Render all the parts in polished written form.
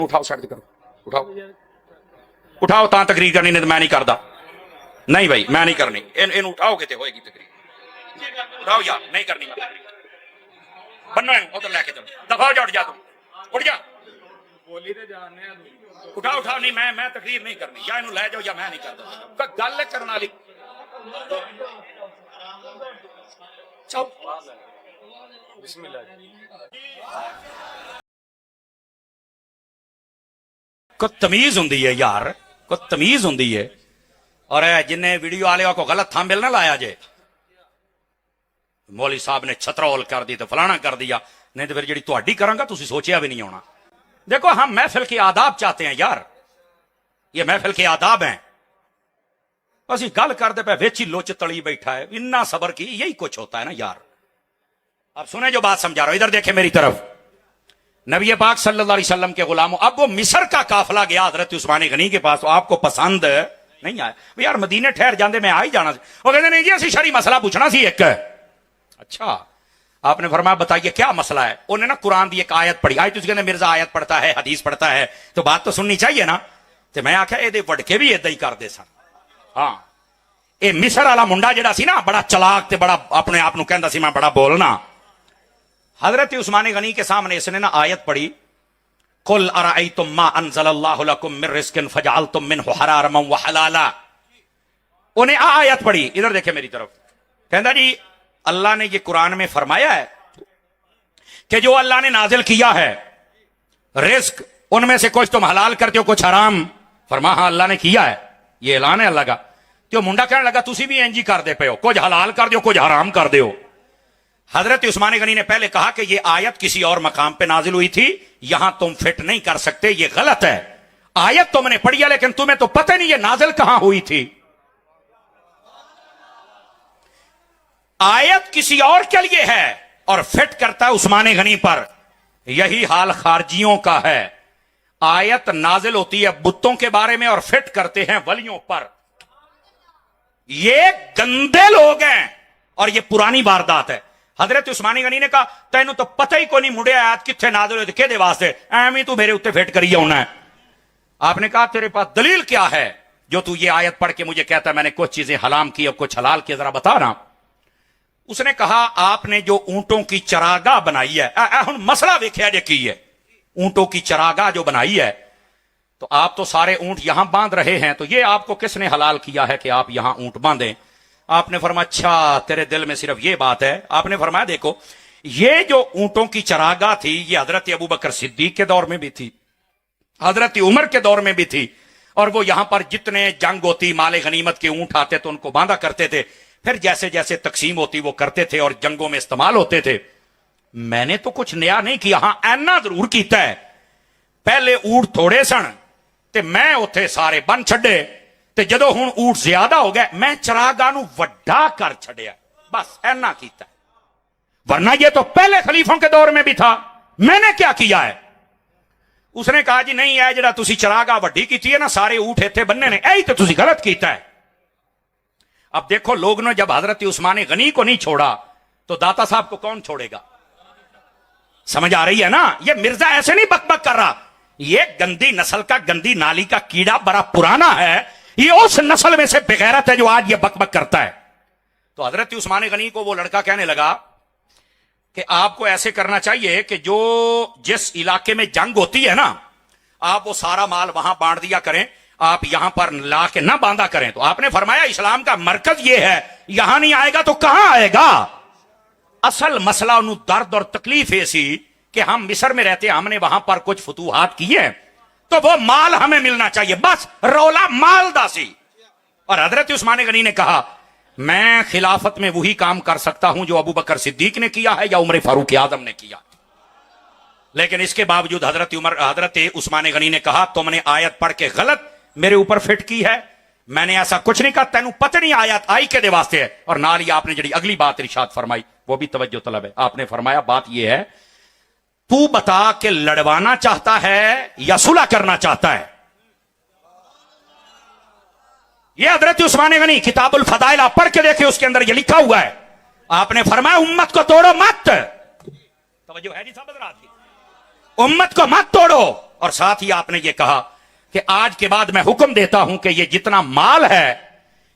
उठाओ साइड करो, उठाओ उठाओ तां तकरीर करनी, नहीं तो मैं नहीं करता। नहीं भाई मैं नहीं करनी, इन उठाओ किते होएगी तकरीर। उठाओ यार, नहीं करनी मैं तकरीर। बन्नो उधर लेके चलो, दफा हो जा, उठ जा तू, उठ जा। उठाओ उठाओ, नहीं मैं तकरीर नहीं करनी, या इन्हू ले जाओ या मैं नहीं करता। गल करने वाली को तमीज होंदी है यार, को तमीज होंदी है। और जिन्हें वीडियो वाले को गलत थांबेल ना लाया जे, मौली साहब ने छतरौल कर दी तो फलाना कर दिया, नहीं तो फिर जी तुहाडी करांगा तुसी सोचिया भी नहीं होना। देखो हम महफिल के आदाब चाहते हैं यार, ये महफिल के आदाब हैं। असी गल करते पे वेची लोच तली बैठा है, इन्ना सबर की, यही कुछ होता है ना यार। अब सुने जो बात समझा रहा हूं, इधर देखे मेरी तरफ। नबी पाक सल्लल्लाहु अलैहि वसल्लम के गुलामों, अब वो मिस्र का काफिला गया हजरत उस्मान गनी के पास, तो आपको पसंद नहीं आया? यार मदीने ठहर जाते, मैं आ ही जाना। वो कहते नहीं जी असि शरी मसला पूछना सी एक। अच्छा, आपने फरमाया बताइए क्या मसला है? उन्हें ना कुरान की एक आयत पढ़ी। आज कहते मिर्जा आयत पढ़ता है, हदीस पढ़ता है, तो बात तो सुननी चाहिए ना। तो मैं आख्या ये वड़के भी इदा ही करते सन। हाँ, ये मिस्र वाला मुंडा जिहड़ा सी ना, बड़ा चलाक ते बड़ा अपने आप नूं कहंदा सी मैं बड़ा बोलना। हजरत उस्मान गनी के सामने इसने ना आयत पढ़ी, कुल अराअयतुम मा अंज़लल्लाहु लकुम मिन रिज़्क़िन फजअलतुम मिनहु हरारमन व हलाला। उन्हें आयत पढ़ी, इधर देखे मेरी तरफ। कहंदा जी अल्लाह ने ये कुरान में फरमाया है कि जो अल्लाह ने नाजिल किया है रिस्क, उनमें से कुछ तुम हलाल करते हो, कुछ हराम। फरमा हाँ अल्लाह ने किया है, ये ऐलान है अल्लाह का। तो मुंडा कहने लगा तुसी भी इंज ही कर दे पे हो, कुछ हलाल कर दो कुछ हराम कर दो। हजरत उस्मान गनी ने पहले कहा कि ये आयत किसी और मकाम पे नाजिल हुई थी, यहां तुम फिट नहीं कर सकते, ये गलत है। आयत तुमने पढ़ी है लेकिन तुम्हें तो पता नहीं ये नाजिल कहां हुई थी। आयत किसी और के लिए है और फिट करता है उस्मान गनी पर। यही हाल खारजियों का है, आयत नाजिल होती है बुतों के बारे में और फिट करते हैं वलियों पर। ये गंदे लोग हैं और ये पुरानी वारदात है। हजरत उस्मान गनी ने कहा तेनू तो पता ही कोई नहीं मुड़े आयत किथे नाजिल होई किहदे वास्ते, एवें तू मेरे उत्ते फिट करी होना है। आपने कहा तेरे पास दलील क्या है जो तू ये आयत पढ़ के मुझे कहता है मैंने कुछ चीजें हलाल की और कुछ हलाल की, जरा बता ना। उसने कहा आपने जो ऊंटों की चरागाह बनाई है, हुण मसला वेख्या जे की है, ऊंटों की चरागाह जो बनाई है, तो आप तो सारे ऊंट यहां बांध रहे हैं, तो ये आपको किसने हलाल किया है कि आप यहां ऊंट बांधें? आपने फरमाया अच्छा तेरे दिल में सिर्फ ये बात है। आपने फरमाया देखो ये जो ऊंटों की चरागाह थी ये हजरत अबू बकर सिद्दीक के दौर में भी थी, हजरत उमर के दौर में भी थी, और वो यहां पर जितने जंग होती माले गनीमत के ऊंट आते तो उनको बांधा करते थे, फिर जैसे जैसे तकसीम होती वो करते थे और जंगों में इस्तेमाल होते थे। मैंने तो कुछ नया नहीं किया, हां ऐना जरूर किया है, पहले ऊंट थोड़े सन ते मैं उथे सारे बन छड़े, ते जदों हुण ऊंट ज्यादा हो गए मैं चरागाह नूं वड्डा कर छड़िया, बस ऐना कीता। वरना ये तो पहले खलीफों के दौर में भी था, मैंने क्या किया है? उसने कहा जी नहीं है जिहड़ा तुसी चरागाह वड्डी कीती है ना, सारे ऊंट इत्थे बन्ने ने, यही तो तुसी गलत कीता है। अब देखो लोग ने जब हजरत उस्मान गनी को नहीं छोड़ा तो दाता साहब को कौन छोड़ेगा? समझ आ रही है ना? ये मिर्जा ऐसे नहीं बकबक कर रहा, ये गंदी नस्ल का गंदी नाली का कीड़ा बड़ा पुराना है, ये उस नस्ल में से बेगैरत है जो आज ये बकबक करता है। तो हजरत उस्मान गनी को वो लड़का कहने लगा कि आपको ऐसे करना चाहिए कि जो जिस इलाके में जंग होती है ना, आप वो सारा माल वहां बांट दिया करें, आप यहां पर ला के ना बांधा करें। तो आपने फरमाया इस्लाम का मरकज ये है, यहां नहीं आएगा तो कहां आएगा? असल मसला उन्हें दर्द और तकलीफ ऐसी कि हम मिस्र में रहते, हमने वहां पर कुछ फतूहात किए तो वो माल हमें मिलना चाहिए, बस रौला मालदासी। और हजरत उस्मान गनी ने कहा मैं खिलाफत में वही काम कर सकता हूं जो अबू बकर सिद्दीक ने किया है या उमर फारूक आजम ने किया। लेकिन इसके बावजूद हजरत उस्मान गनी ने कहा तुमने आयत पढ़ के गलत मेरे ऊपर फिट की है, मैंने ऐसा कुछ नहीं कहा, तेनू पता नहीं आयत आई के वास्ते है। और नाल ही आपने जी अगली बात इरशाद फरमाई वो भी तवज्जो तलब है। आपने फरमाया बात यह है तू बता के लड़वाना चाहता है या सुलह करना चाहता है? यह हजरत उस्मान गनी किताबुल फदाइल आप पढ़ के देखे, उसके अंदर यह लिखा हुआ है। आपने फरमाया उम्मत को तोड़ो मत, तवज्जो है जी साहब, उम्मत को मत तोड़ो اور ساتھ ہی آپ نے یہ کہا کہ آج کے بعد میں حکم دیتا ہوں کہ یہ جتنا مال ہے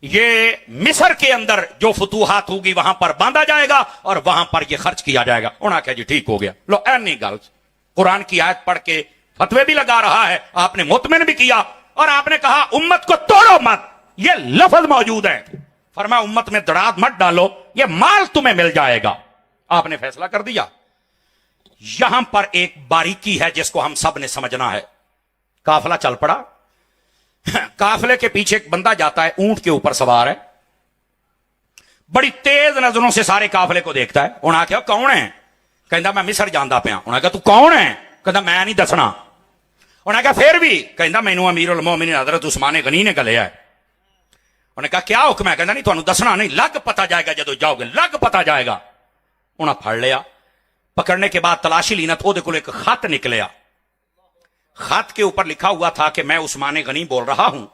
یہ مصر کے اندر جو فتوحات ہوگی وہاں پر باندھا جائے گا اور وہاں پر یہ خرچ کیا جائے گا. انہوں نے کہا جی ٹھیک ہو گیا. لو اینی گلز قرآن کی آیت پڑھ کے فتوے بھی لگا رہا ہے, آپ نے مطمئن بھی کیا, اور آپ نے کہا امت کو توڑو مت. یہ لفظ موجود ہے, فرمایا امت میں دڑاد مت ڈالو, یہ مال تمہیں مل جائے گا. آپ نے فیصلہ کر دیا. یہاں پر ایک باریکی ہے جس کو ہم سب نے سمجھنا ہے. قافلہ چل پڑا, قافلے کے پیچھے ایک بندہ جاتا ہے, اونٹ کے اوپر سوار ہے, بڑی تیز نظروں سے سارے قافلے کو دیکھتا ہے. انہوں نے کہا کون ہے؟ کہندا میں مصر جاندا پیا. انہوں نے کہا تو کون ہے؟ کہندا میں نہیں دسنا. انہوں نے کہا پھر بھی؟ کہندا مینوں امیر المومنین حضرت عثمان غنی نے گلیا ہے. انہوں نے کہا کیا حکم ہے؟ کہندا نہیں تانوں دسنا نہیں, لگ پتا جائے گا جدو جاؤ گے, لگ پتا جائے گا. انہاں پھڑ لیا, پکڑنے کے بعد تلاشی لی نہ تو کول ایک خط نکلیا. خط کے اوپر لکھا ہوا تھا کہ میں عثمان غنی بول رہا ہوں,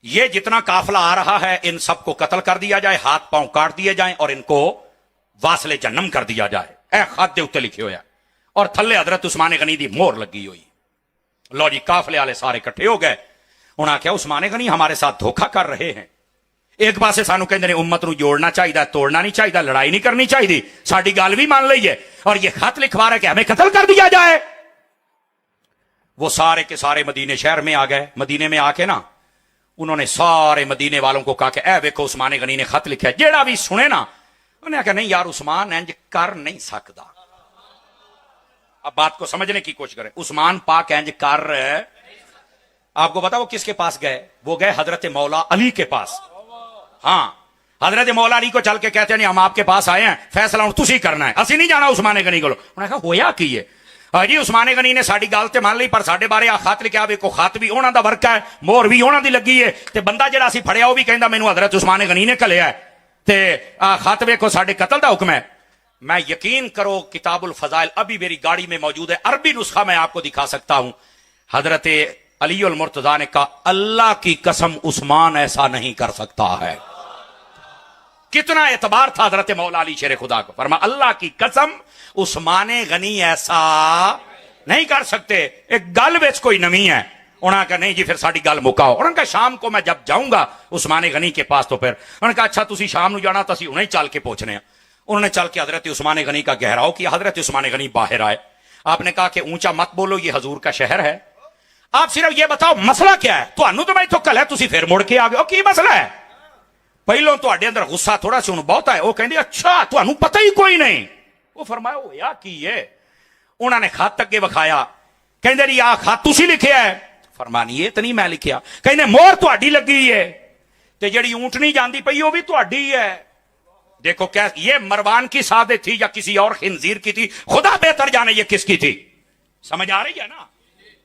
یہ جتنا قافلہ آ رہا ہے ان سب کو قتل کر دیا جائے, ہاتھ پاؤں کاٹ دیے جائیں اور ان کو واصل جہنم کر دیا جائے. اے خط دے اوتے لکھے ہویا, اور تھلے حضرت عثمان غنی دی مہر لگی ہوئی. لو جی قافلے والے سارے کٹھے ہو گئے. انہاں کہا عثمان غنی ہمارے ساتھ دھوکا کر رہے ہیں. ایک پاسے سانو کہندے نے امت نو جوڑنا چاہیے, توڑنا نہیں چاہیے, لڑائی نہیں کرنی چاہیے, ساڈی گل بھی مان لئیے, اور یہ خط لکھوا رہا ہے کہ ہمیں قتل کر دیا جائے. وہ سارے کے سارے مدینے شہر میں آ گئے. مدینے میں آ کے نا انہوں نے سارے مدینے والوں کو کہا کہ اے ویکھو عثمان غنی نے خط لکھا ہے. جیڑا بھی سنے نا انہوں نے کہا نہیں یار عثمان انج کر نہیں سکتا. اب بات کو سمجھنے کی کوشش کریں. عثمان پاک انج کر, آپ کو پتا وہ کس کے پاس گئے؟ وہ گئے حضرت مولا علی کے پاس. ہاں حضرت مولا علی کو چل کے کہتے ہیں نہیں ہم آپ کے پاس آئے ہیں, فیصلہ ہوں تسی کرنا ہے, اسی نہیں جانا عثمان غنی کو. انہوں نے کہا ہویا کی ہے؟ جی عثمان غنی نے ساری گل تے مان لی, پر ساڈے بارے آ خط لکھیا, ویکھو خط بھی انہاں دا ورک ہے, مہر بھی انہاں دی لگی ہے, تے بندہ جڑا سی پھڑیا وہ بھی کہندا مینوں حضرت عثمان غنی نے کلیا ہے, تے خط ویکھو ساڈے قتل دا حکم ہے. میں یقین کرو کتاب الفضائل ابھی میری گاڑی میں موجود ہے, عربی نسخہ میں آپ کو دکھا سکتا ہوں. حضرت علی المرتضیٰ نے کہا اللہ کی قسم عثمان ایسا نہیں کر سکتا ہے. کتنا اعتبار تھا حضرت مولا علی شیر خدا کو. فرما اللہ کی قسم عثمان غنی ایسا نہیں کر سکتے. ایک گل وچ کوئی نمی ہے. انہوں نے کہا نہیں جی پھر ساری گل مکاؤ. انہوں نے کہا شام کو میں جب جاؤں گا عثمان غنی کے پاس تو پھر. انہوں نے کہا اچھا تسی شام نو جانا تو اسی انہیں چل کے پہنچنے ہیں. انہوں نے چل کے حضرت عثمان غنی کا گہراؤ کیا. حضرت عثمان غنی باہر آئے. آپ نے کہا کہ اونچا مت بولو, یہ حضور کا شہر ہے, آپ صرف یہ بتاؤ مسئلہ کیا ہے. تو میں تو کل ہے تسی پھر مڑ کے آ گئے, کی مسئلہ ہے؟ پہلوں تو اندر غصہ تھوڑا سا بہت ہے. وہ کہندے اچھا تانوں پتہ ہی کوئی نہیں. وہ فرمایا ہویا کی ہے؟ انہوں نے خط اگے وکھایا. کہندے جی آ خط تسی لکھیا ہے؟ فرمانی یہ تو نہیں میں لکھیا. کہندے مہر تہاڈی لگی ہے, تے جڑی اونٹنی جاندی پئی وہ بھی تہاڈی ہے. دیکھو کیا یہ مروان کی سازش تھی یا کسی اور خنزیر کی تھی, خدا بہتر جانے یہ کس کی تھی. سمجھ آ رہی ہے نا؟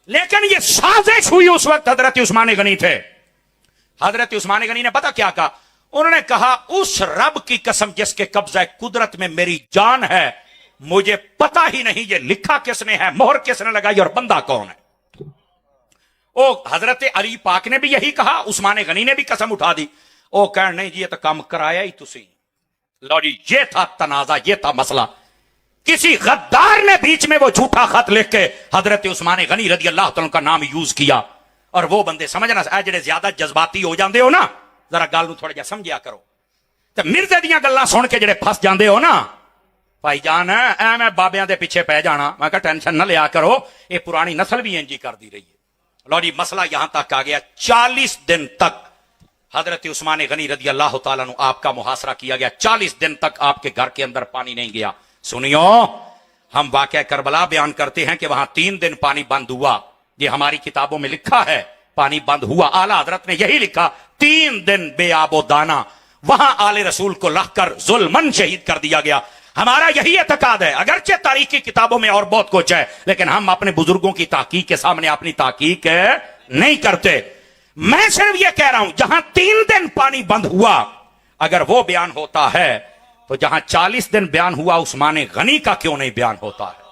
لیکن یہ سازش ہوئی اس وقت حضرت عثمان غنی تھے. حضرت عثمان غنی نے پتا کیا کہا؟ انہوں نے کہا اس رب کی قسم جس کے قبضہ قدرت میں میری جان ہے, مجھے پتا ہی نہیں یہ لکھا کس نے ہے, مہر کس نے لگائی اور بندہ کون ہے. او حضرت علی پاک نے بھی یہی کہا, عثمان غنی نے بھی قسم اٹھا دی. او کہن نہیں جی یہ تو کام کرایا ہی تسی. لو جی یہ تھا تنازع, یہ تھا مسئلہ. کسی غدار نے بیچ میں وہ جھوٹا خط لکھ کے حضرت عثمان غنی رضی اللہ تعالیٰ کا نام یوز کیا. اور وہ بندے سمجھنا اے جڑے زیادہ جذباتی ہو جاندے ہو نا, ذرا گل نو تھوڑا جا سمجھیا کرو. تے مرزے دیاں گلاں سن کے جڑے پھس جاندے ہو نا بھائی جان, اے میں بابیاں دے پیچھے پہ جانا. میں کہا ٹینشن نہ لیا کرو, یہ پرانی نسل بھی انجی کر دی رہی ہے. لو جی مسئلہ یہاں تک آ گیا. 40 دن تک حضرت عثمان غنی رضی اللہ تعالیٰ عنہ آپ کا محاصرہ کیا گیا. 40 دن تک آپ کے گھر کے اندر پانی نہیں گیا. سنیو, ہم واقعہ کربلا بیان کرتے ہیں کہ وہاں 3 دن پانی بند ہوا. یہ ہماری کتابوں میں لکھا ہے, پانی بند ہوا. اعلیٰ حضرت نے یہی لکھا 3 دن بے آب و دانا. وہاں آل رسول کو لکھ کر ظلمن شہید کر دیا گیا. ہمارا یہی اعتقاد ہے. اگرچہ تاریخی کتابوں میں اور بہت کچھ ہے, لیکن ہم اپنے بزرگوں کی تحقیق کے سامنے اپنی تحقیق نہیں کرتے. میں صرف یہ کہہ رہا ہوں جہاں 3 دن پانی بند ہوا اگر وہ بیان ہوتا ہے تو جہاں 40 دن بیان ہوا عثمان غنی کا کیوں نہیں بیان ہوتا ہے.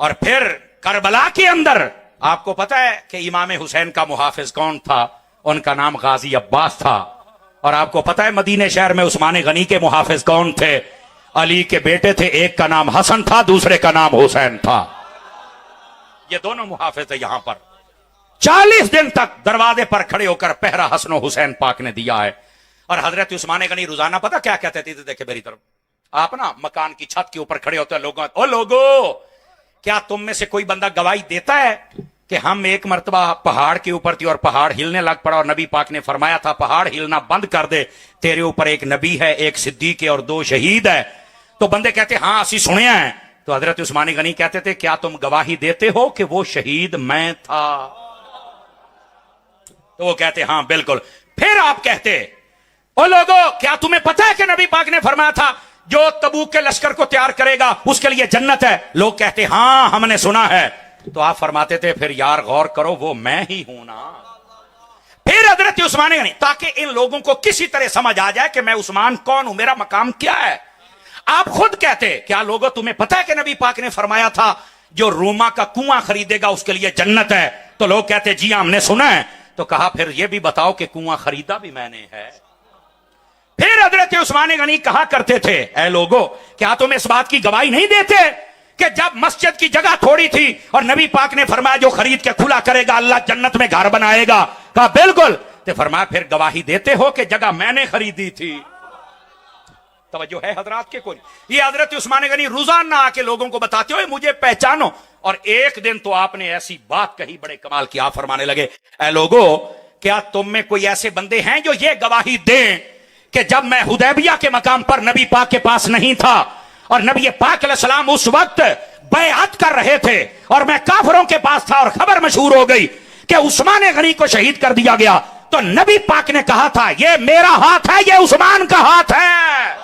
اور پھر کربلا کے اندر آپ کو پتا ہے کہ امام حسین کا محافظ کون تھا؟ ان کا نام غازی عباس تھا. اور آپ کو پتا ہے مدینے شہر میں عثمان غنی کے محافظ کون تھے؟ علی کے بیٹے تھے, ایک کا نام حسن تھا, دوسرے کا نام حسین تھا. ये दोनों मुहाफिज है यहां पर। 40 दिन तक दरवाजे पर खड़े होकर पहरा हसन हुसैन पाक ने दिया है। और हजरत उस्मान गनी रोजाना पता क्या कहते थे, देखे मेरी तरफ, आप ना मकान की छत के ऊपर खड़े होते हैं, लोगों, ओ लोगो, क्या तुम में से कोई बंदा गवाही देता है कि हम एक मर्तबा पहाड़ के ऊपर थी और पहाड़ हिलने लग पड़ा और नबी पाक ने फरमाया था पहाड़ हिलना बंद कर दे, तेरे ऊपर एक नबी है, एक सिद्दीक है और 2 शहीद है। तो बंदे कहते हाँ असी सुने हैं। तो हजरत उस्मान गनी कहते थे क्या तुम गवाही देते हो कि वो शहीद मैं था? तो वो कहते हाँ बिल्कुल। फिर आप कहते ओ लोगों, क्या तुम्हें पता है कि नबी पाक ने फरमाया था जो तबूक के लश्कर को तैयार करेगा उसके लिए जन्नत है? लोग कहते हाँ हमने सुना है। तो आप फरमाते थे फिर यार गौर करो वो मैं ही हूं ना। फिर हजरत उस्मान गनी, ताकि इन लोगों को किसी तरह समझ आ जाए कि मैं उस्मान कौन हूं, मेरा मकाम क्या है, आप खुद कहते क्या लोगों तुम्हें पता है कि नबी पाक ने फरमाया था जो रूमा का कुआं खरीदेगा उसके लिए जन्नत है? तो लोग कहते जी हमने सुना है। तो कहा फिर यह भी बताओ कि कुआं खरीदा भी मैंने है। फिर हजरत उस्मान गनी कहा करते थे ऐ लोगों, क्या तुम इस बात की गवाही नहीं देते कि जब मस्जिद की जगह थोड़ी थी और नबी पाक ने फरमाया जो खरीद के खुला करेगा अल्लाह जन्नत में घर बनाएगा? कहा बिल्कुल। तो फरमाया फिर गवाही देते हो कि जगह मैंने खरीदी थी? तवज्जो है हजरात के कोई? ये हजरत उस्मान गनी रोजाना आके लोगों को बताते हो मुझे पहचानो। और एक दिन तो आपने ऐसी बात कही बड़े कमाल की, आप फरमाने लगे ऐ लोगों, क्या तुम में कोई ऐसे बंदे हैं जो ये गवाही दें कि जब मैं हुदैबिया के मकाम पर नबी पाक के पास नहीं था और नबी पाक अलैहिस्सलाम उस वक्त बैअत कर रहे थे और मैं काफिरों के पास था और खबर मशहूर हो गई कि उस्मान गनी को शहीद कर दिया गया, तो नबी पाक ने कहा था ये मेरा हाथ है, ये उस्मान का हाथ है?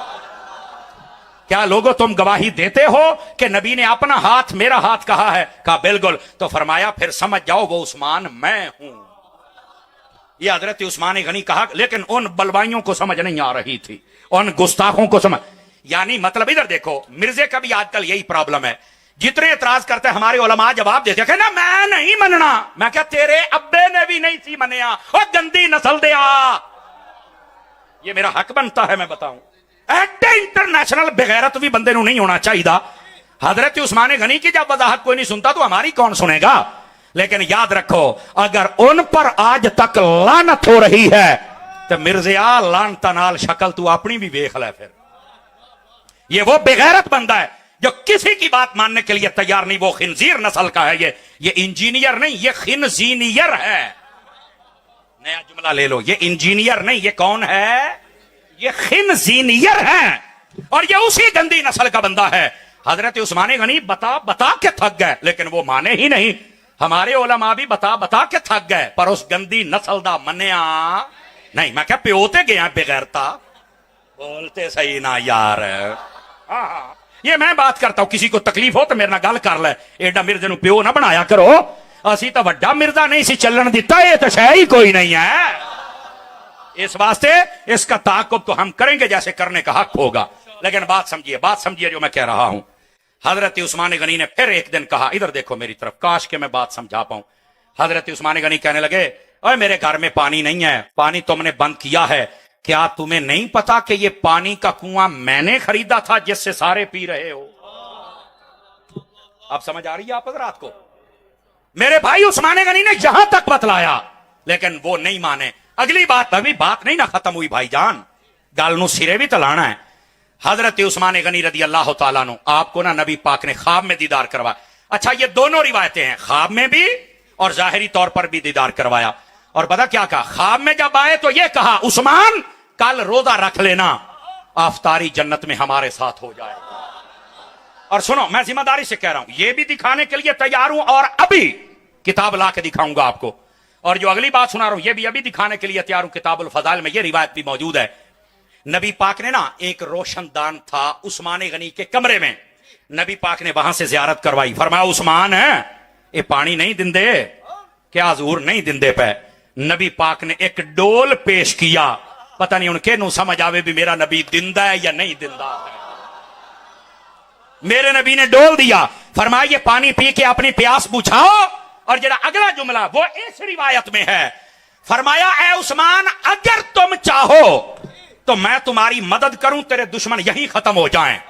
क्या लोगों तुम गवाही देते हो कि नबी ने अपना हाथ मेरा हाथ कहा है? कहा बिल्कुल। तो फरमाया फिर समझ जाओ वो उस्मान मैं हूं। ये हजरत उस्मान गनी कहा, लेकिन उन बलवाइयों को समझ नहीं आ रही थी, उन गुस्ताखों को समझ, यानी मतलब इधर देखो मिर्जे का भी आजकल यही प्रॉब्लम है, जितने एतराज करते हैं हमारे उलमा जवाब देते हैं ना मैं नहीं मनना। मैं क्या तेरे अब्बे ने भी नहीं सी मनिया, और गंदी नस्ल दे आ, ये मेरा हक बनता है मैं बताऊं। एडे इंटरनेशनल बेगैरत भी बंदे नहीं होना चाहिए। हजरत उस्मान गनी की जब वजाहत कोई नहीं सुनता तो हमारी कौन सुनेगा? लेकिन याद रखो अगर उन पर आज तक लानत हो रही है तो मिर्जिया लानता नाल शक्ल तू अपनी भी देख ले। फिर ये वो बेगैरत बंदा है जो किसी की बात मानने के लिए तैयार नहीं, वो खिंजीर नस्ल का है। ये इंजीनियर नहीं, ये खिंजीनियर है। नया जुमला ले लो, ये इंजीनियर नहीं, ये कौन है? ये खिंजीनियर है। और ये उसी गंदी नस्ल का बंदा है। हजरत उस्मान गनी बता बता के थक गए, लेकिन वो माने ही नहीं। हमारे उलमा भी बता बता के थक गए, पर उस गंदी नस्ल दा मनिया नहीं। मैं क्या प्योते गया बेगैरता, बोलते सही ना यार। हाँ, ये मैं बात करता हूं, किसी को तकलीफ हो तो मेरे नाल गल कर ले। एडा मिर्जे नूं प्यो ना बनाया करो, असी तो वड्डा मिर्जा नहीं सी चलन दिता, ये तो शह ही कोई नहीं है। इस वास्ते इसका ताक़ुब तो हम करेंगे जैसे करने का हक होगा। लेकिन बात समझिए जो मैं कह रहा हूं। हजरत उस्मान गनी ने फिर एक दिन कहा, इधर देखो मेरी तरफ, काश के मैं बात समझा पाऊं। हजरत उस्मान गनी कहने लगे ओए मेरे घर में पानी नहीं है, पानी तुमने बंद किया है, क्या तुम्हें नहीं पता कि ये पानी का कुआं मैंने खरीदा था जिससे सारे पी रहे हो? अब समझ आ रही है आप हजरात को? मेरे भाई उस्मान गनी ने यहां तक बतलाया, लेकिन वो नहीं माने। अगली बात, अभी बात नहीं ना खत्म हुई भाईजान, गल नूं सिरे भी तलाना है। हजरत उस्मान गनी रदी अल्लाह तआला अन्हु, आपको ना नबी पाक ने ख्वाब में दीदार करवाया। अच्छा, ये दोनों रिवायतें हैं, ख्वाब में भी और जाहिरी तौर पर भी दीदार करवाया। और पता क्या कहा? ख्वाब में जब आए तो ये कहा उस्मान कल रोजा रख लेना, आफ्तारी जन्नत में हमारे साथ हो जाएगा। और सुनो, मैं जिम्मेदारी से कह रहा हूं, यह भी दिखाने के लिए तैयार हूं और अभी किताब ला के दिखाऊंगा आपको। और जो अगली बात सुना रहा हूं, यह भी अभी दिखाने के लिए तैयार हूं। किताबुल फज़ाइल में यह रिवायत भी मौजूद है। नबी पाक ने ना एक रोशनदान था उस्मान गनी के कमरे में, नबी पाक ने वहां से जियारत करवाई। फरमाया उस्मान है ये पानी नहीं दिंदे क्या? हजूर नहीं दिंदे पे। नबी पाक ने एक डोल पेश किया, पता नहीं उनके नू समझ आवे भी मेरा नबी दिंदा है या नहीं दिंदा है। मेरे नबी ने डोल दिया, फरमाया ये पानी पी के अपनी प्यास बुझाओ। और जरा अगला जुमला वो इस रिवायत में है, फरमाया ए उस्मान अगर तुम चाहो तो मैं तुम्हारी मदद करूं, तेरे दुश्मन यहीं खत्म हो जाएं,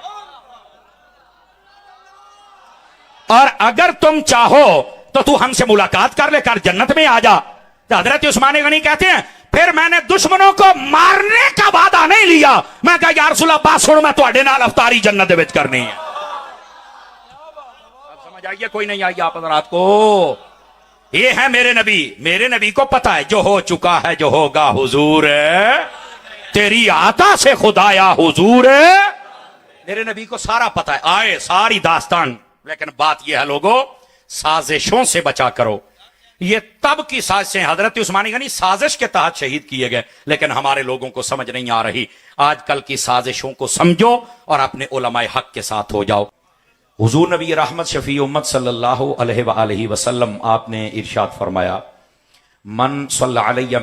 और अगर तुम चाहो تو تو ہم سے ملاقات کر لے کر جنت میں آ جا. تو حضرت عثمان غنی کہتے ہیں پھر میں نے دشمنوں کو مارنے کا وعدہ نہیں لیا, میں کہا یا رسول اللہ بات سنو, میں تواڈے نال افطاری جنت دے وچ کرنی ہے. اب سمجھ آئیے کوئی نہیں آئی آپ حضرات کو؟ یہ ہے میرے نبی کو پتا ہے جو ہو چکا ہے جو ہوگا حضور تیری عطا سے خدایا حضور. میرے نبی کو سارا پتا ہے, آئے ساری داستان. لیکن بات یہ ہے لوگوں, سازشوں سے بچا کرو. یہ تب کی سازشیں, حضرت عثمان غنی سازش کے تحت شہید کیے گئے, لیکن ہمارے لوگوں کو سمجھ نہیں آ رہی. آج کل کی سازشوں کو سمجھو اور اپنے علماء حق کے ساتھ ہو جاؤ. حضور نبی رحمت شفیع امت صلی اللہ علیہ وآلہ وسلم آپ نے ارشاد فرمایا, من صلی علیہ